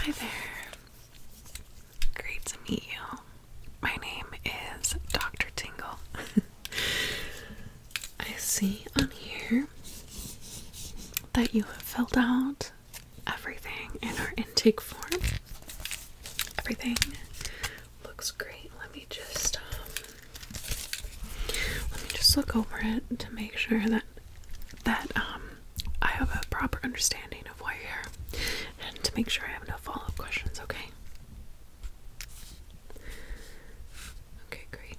Hi there. Great to meet you. My name is Dr. Tingle. I see on here that you have filled out everything in our intake form. Everything looks great. Let me just look over it to make sure that I have a proper understanding of why you're here, and to make sure I have no follow-up questions. Okay. Okay, great.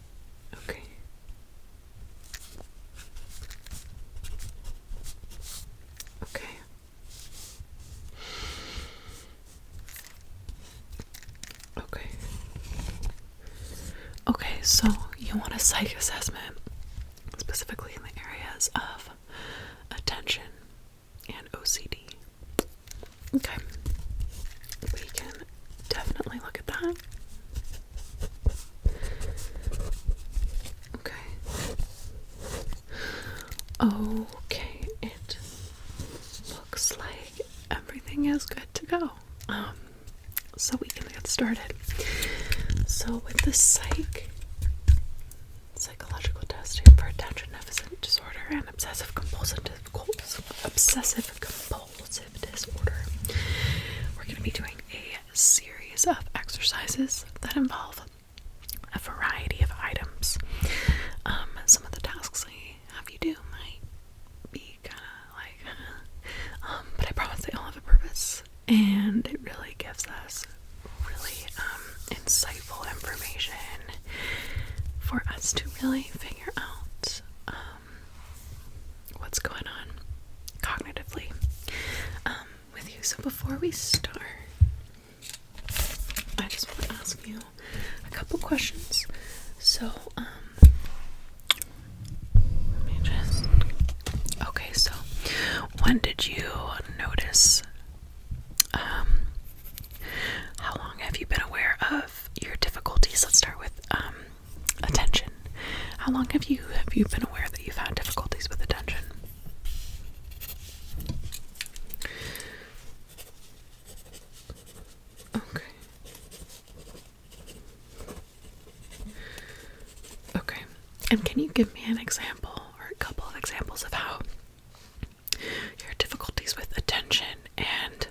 Okay. Okay. Okay. Okay, so you want a psych assessment, specifically in the areas of attention and OCD. Okay. We can definitely look at that. Okay. Okay, it looks like everything is good to go. So we can get started. So with the psychological testing for attention deficit disorder and obsessive compulsive disorder, we're going to be doing a series of exercises that involve a variety of items. Some of the tasks I have you do might be kind of like, but I promise they all have a purpose, and it really gives us really insightful information for us to really figure out what's going on cognitively with you. So before we start, I just want to ask you a couple questions. So okay, so when did you notice, how long have you been aware of your difficulties? Let's start with attention. How long have you been aware that you've had difficulties with attention? Okay. Okay. And can you give me an example or a couple of examples of how your difficulties with attention and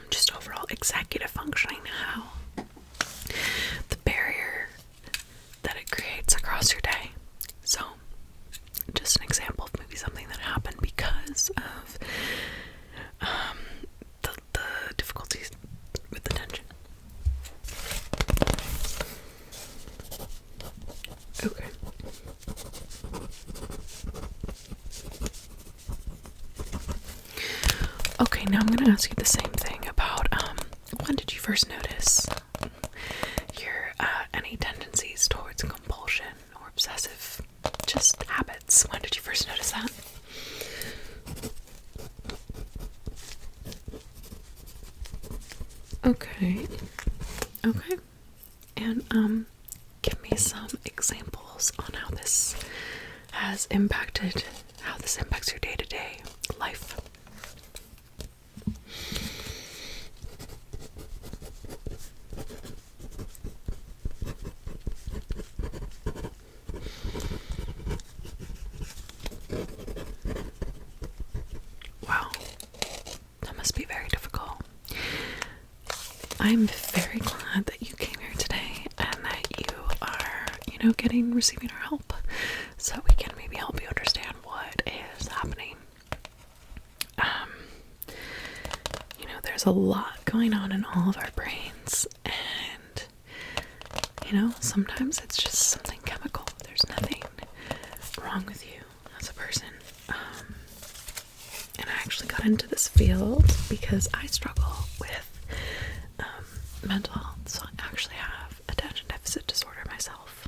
just overall executive functioning, how the barrier that it creates across your day? So just an example of maybe something that happened because of the difficulties with attention. Okay. Okay, now I'm going to ask you the same thing about when did you first notice your any tendencies towards compulsion or obsessive just habits? When did you first notice that? Okay. Okay. And give me some examples on how this impacts your day-to-day life. Wow, that must be very difficult. I'm very glad that you came here today and that you are, receiving our help, so we can maybe help you understand what is happening. There's a lot going on in all of our brains, and sometimes it's just something chemical. There's nothing wrong with you as a person. And I actually got into this field because I struggle with mental health, so I actually have attention deficit disorder myself.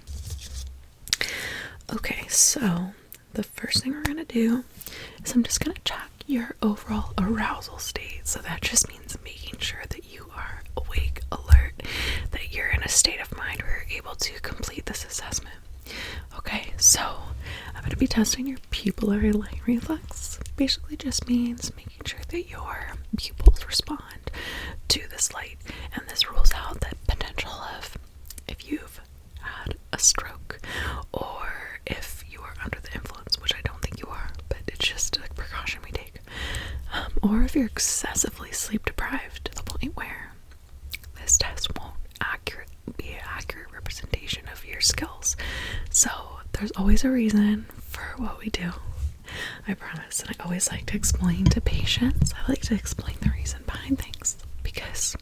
Okay, so the first thing we're going to do is I'm just going to check your overall arousal state. So that just means making sure that you are awake, alert, that you're in a state of mind where you're able to complete this assessment. Okay, so I'm going to be testing your pupillary light reflex, basically just means making sure that your pupils respond to this light, and this rules out the potential of if you've had a stroke or if you are under the influence, which I don't think you are, but it's just a precaution we take, or if you're excessively sleep deprived to the point where this test won't be an accurate representation of your skills. So there's always a reason for what we do, I promise. And I always like to explain to patients, I like to explain the reason behind things, because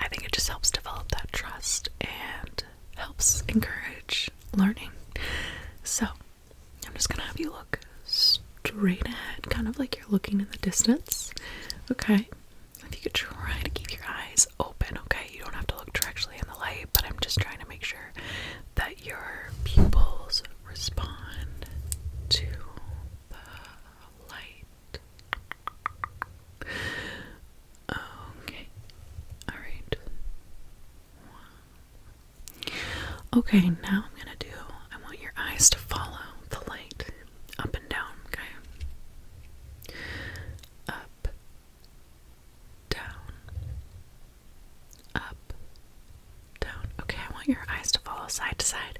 I think it just helps develop that trust and helps encourage learning. So I'm just gonna have you look straight ahead, kind of like you're looking in the distance. Okay, if you could try to keep your eyes open. Okay, you don't have to look directly in the light, but I'm just trying to make sure that your pupils respond to the light. Okay, all right. Okay, now I want your eyes to follow the light up and down, okay? Up, down, up, down. Okay, I want your eyes to follow side to side.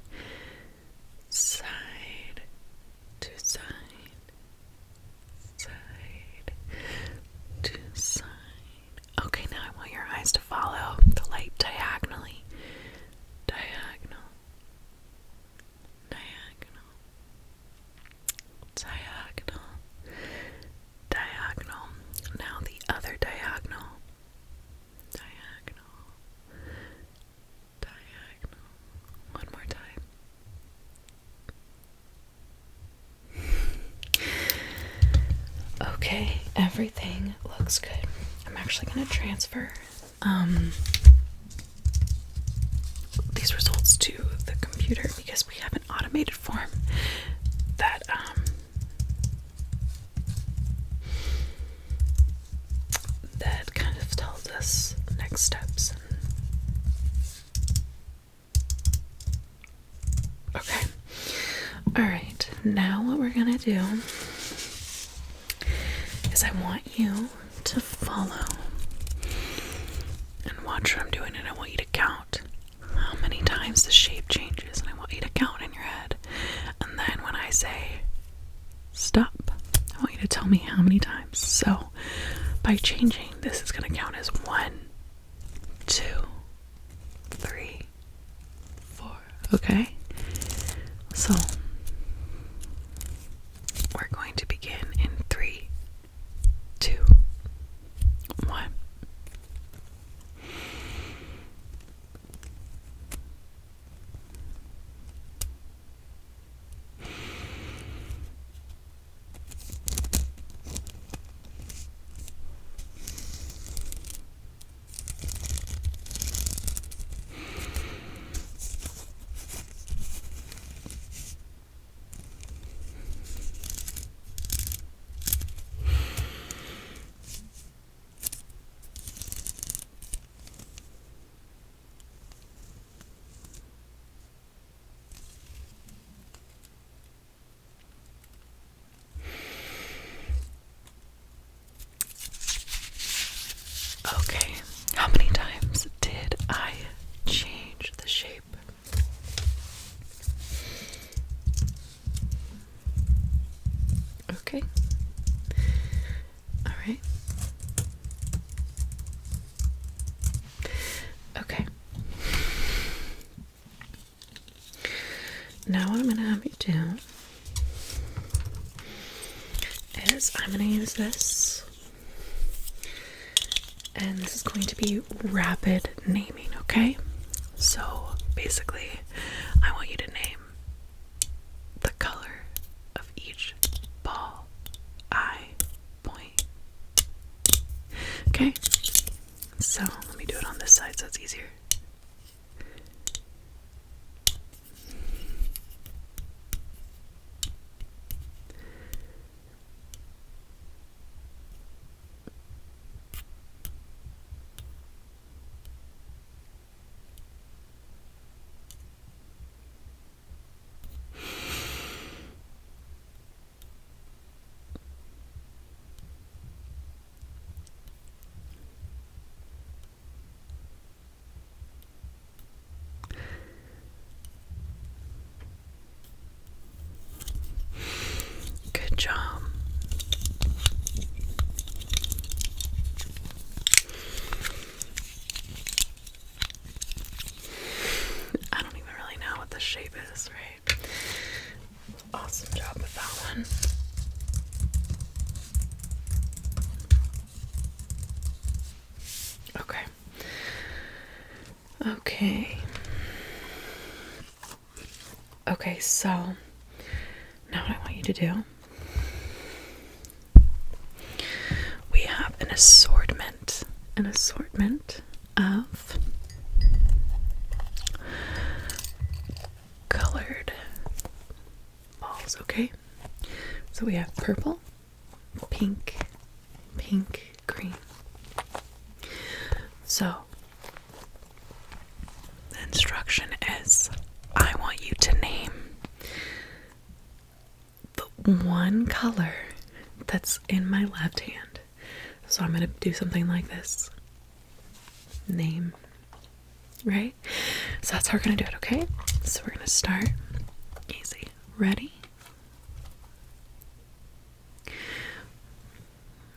Side to side. Side to side. Okay, now I want your eyes to follow the light diagonally. Diagonal. Diagonal. Diagonal. Diagonal. Now the other diagonal. Diagonal. Diagonal. One more time. Okay, everything looks good. I'm actually going to transfer these results to the computer because we have an automated form that that kind of tells us next steps. Okay. All right. Now what we're gonna do is I want you to follow and watch what I'm doing, and I want you to count how many times the shape changes, and I want you to count in your head. And then when I say stop, I want you to tell me how many times. So by changing, this is going to count as 1, 2, 3, 4. Okay? So we're going to begin in 3, 2, 1. Okay, how many times did I change the shape? Okay. All right. Okay. Now what I'm going to have you do is I'm going to use this, and this is going to be rapid naming, okay? So basically, I want you to name the color of each ball, eye, point. Okay? So let me do it on this side so it's easier. job. I don't even really know what the shape is, right? Awesome job with that one. Okay. Okay, so now what I want you to do, we have an assortment of colored balls, okay? So we have purple, pink, green. So the instruction is, I want you to name the one color that's in my left hand. So I'm going to do something like this. Name. Right? So that's how we're going to do it, okay? So we're going to start easy. Ready?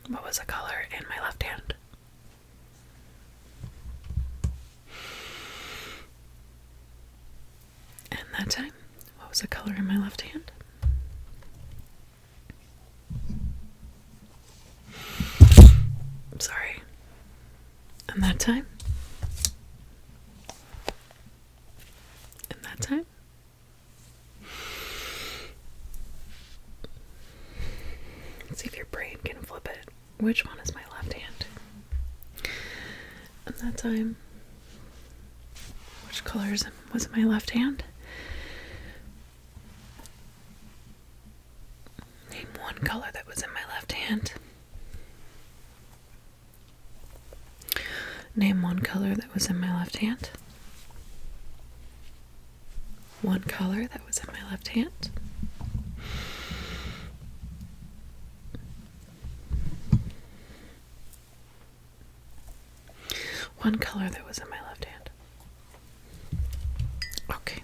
What was a color in my left hand? And that time, what was a color in my left hand? I'm sorry. And that time? And that time? Let's see if your brain can flip it. Which one is my left hand? And that time, which colors was in my left hand? Name one color that was in my left hand. Name one color that was in my left hand. One color that was in my left hand. One color that was in my left hand. Okay.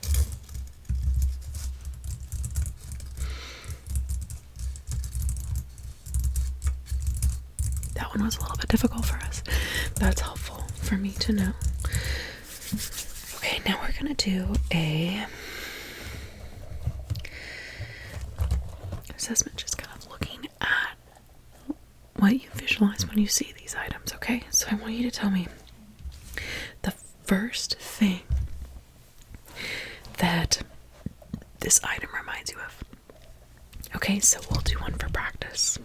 That one was a little bit difficult for us. That's helpful for me to know. Okay, now we're gonna do a assessment, just kind of looking at what you visualize when you see these items, okay? So I want you to tell me the first thing that this item reminds you of. Okay, so we'll do one for practice.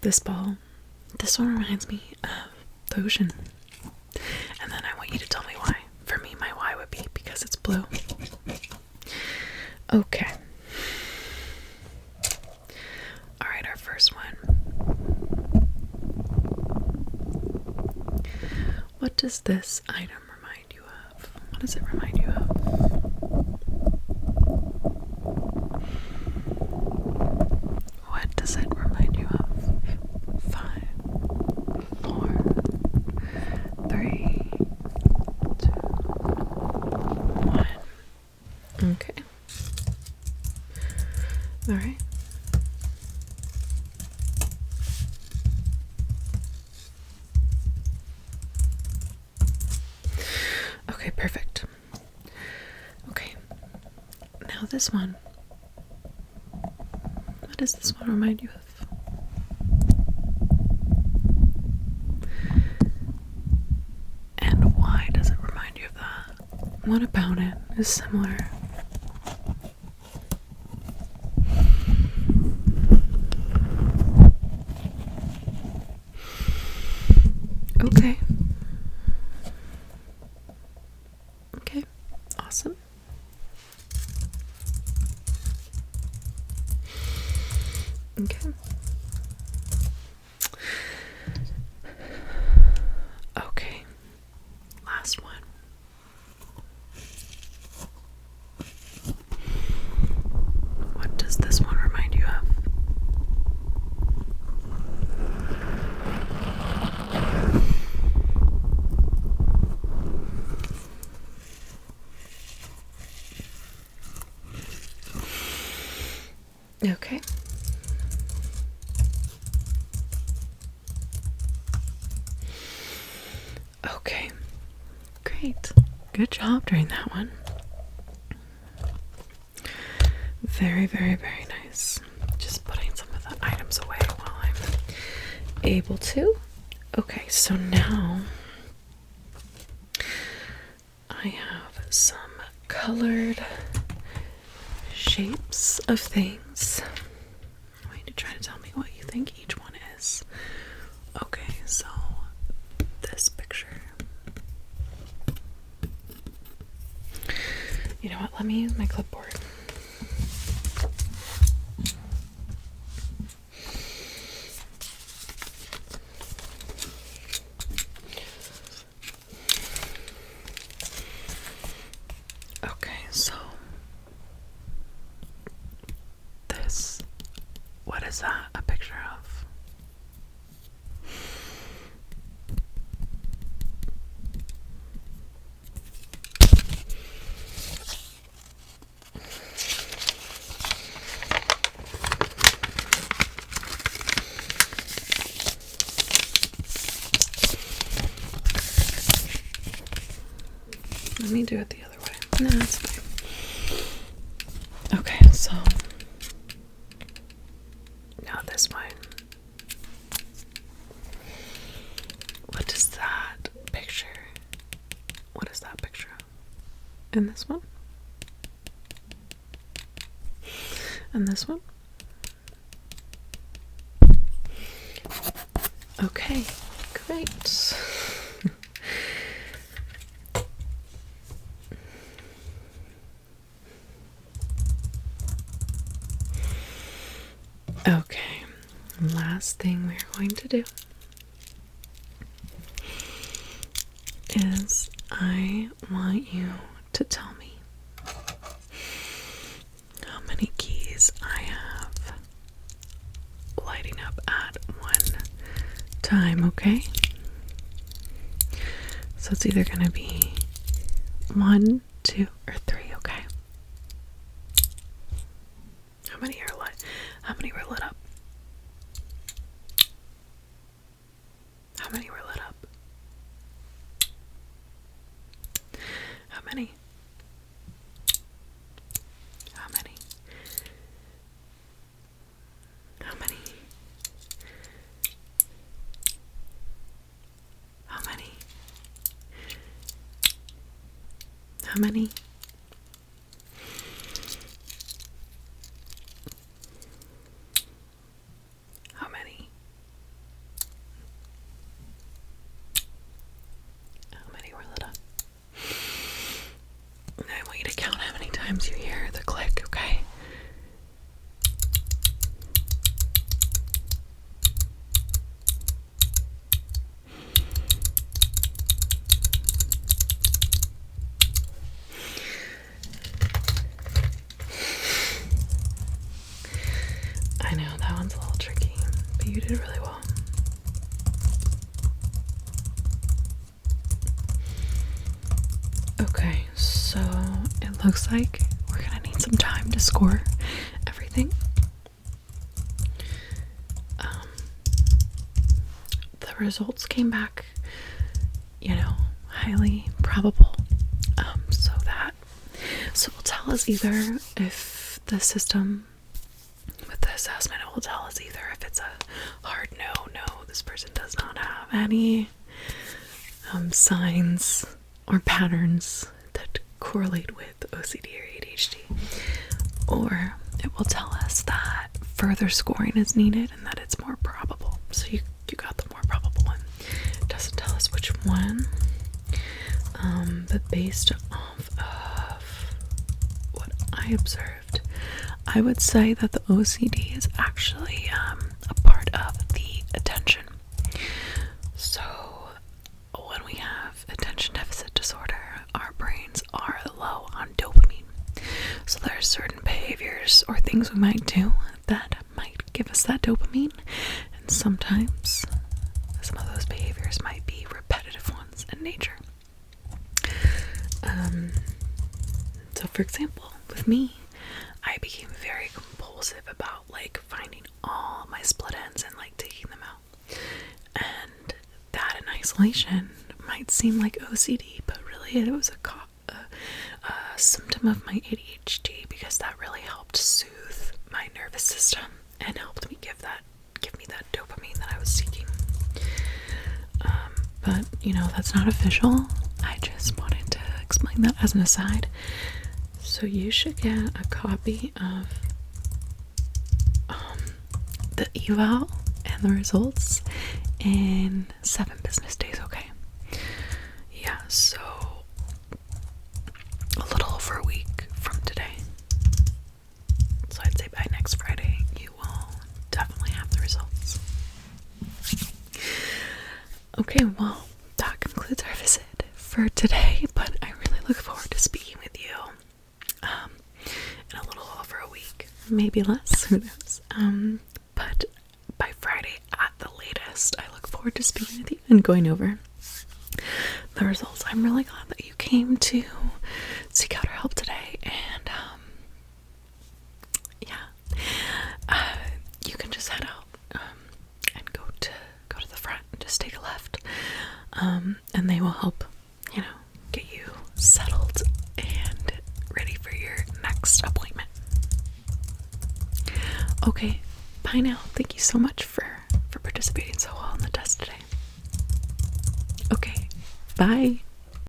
This ball, this one reminds me of the ocean. And then I want you to tell me why. For me, my why would be because it's blue. Okay. Alright, our first one. What does this item remind you of? What does it remind you of? What does it remind you of? 5, 4, 3, 2, 1. Okay. Alright. Okay, perfect. Okay. Now this one. What does this one remind you of? And why does it remind you of that? What about it is similar? Okay. Okay, awesome. Okay. Okay. Last one. What does this one remind you of? Okay. Okay. Great. Good job during that one. Very, very, very nice. Just putting some of the items away while I'm able to. Okay, so now I have some colored shapes of things. I want you to try to tell me what you think each one is. Okay, so this picture. You know what? Let me use my clipboard. Okay, so this, what is that a picture of? Let me do it the other way. No, that's fine. Okay, so now this one. What is that picture? What is that picture of? And this one? And this one? Okay, great. Okay, last thing we're going to do is I want you to tell me how many keys I have lighting up at one time, okay? So it's either going to be 1, 2, or 3, okay? How many are lit? How many were lit up? How many were lit up? How many? How many? How many? How many? How many? How many? How many were lit up? And I want you to count how many times you hear the click, okay? I know, that one's a little tricky, but you did really well. Okay, so it looks like we're gonna need some time to score everything. The results came back, highly probable. So it'll tell us either if the system with the assessment, it will tell us either if it's a hard no, this person does not have any signs or patterns that correlate with OCD or ADHD, or it will tell us that further scoring is needed and that it's more probable. So you got the more probable one. It doesn't tell us which one, but based off of what I observed, I would say that the OCD is actually a part of the attention. So when we have attention deficit disorder, our brains are low on dopamine. So there are certain behaviors or things we might do that might give us that dopamine, and sometimes some of those behaviors might be repetitive ones in nature. So for example, with me, I became very compulsive compulsive about like finding all my split ends and like taking them out. And that in isolation might seem like OCD, but really it was a symptom of my ADHD, because that really helped soothe my nervous system and helped me give me that dopamine that I was seeking. But you know, that's not official. I just wanted to explain that as an aside. So you should get a copy of the eval and the results in 7 business days, okay? Yeah, so a little over a week from today. So I'd say by next Friday, you will definitely have the results. Okay, well, that concludes our visit for today, but I really look forward to speaking with you in a little over a week, maybe less, who knows. But by Friday at the latest, I look forward to speaking with you and going over the results. I'm really glad that you came to seek out our help today, and you can just head out and go to the front and just take a left, and they will help, you know, get you settled and ready for your next appointment. Okay, bye now. Thank you so much for participating so well in the test today. Okay, bye.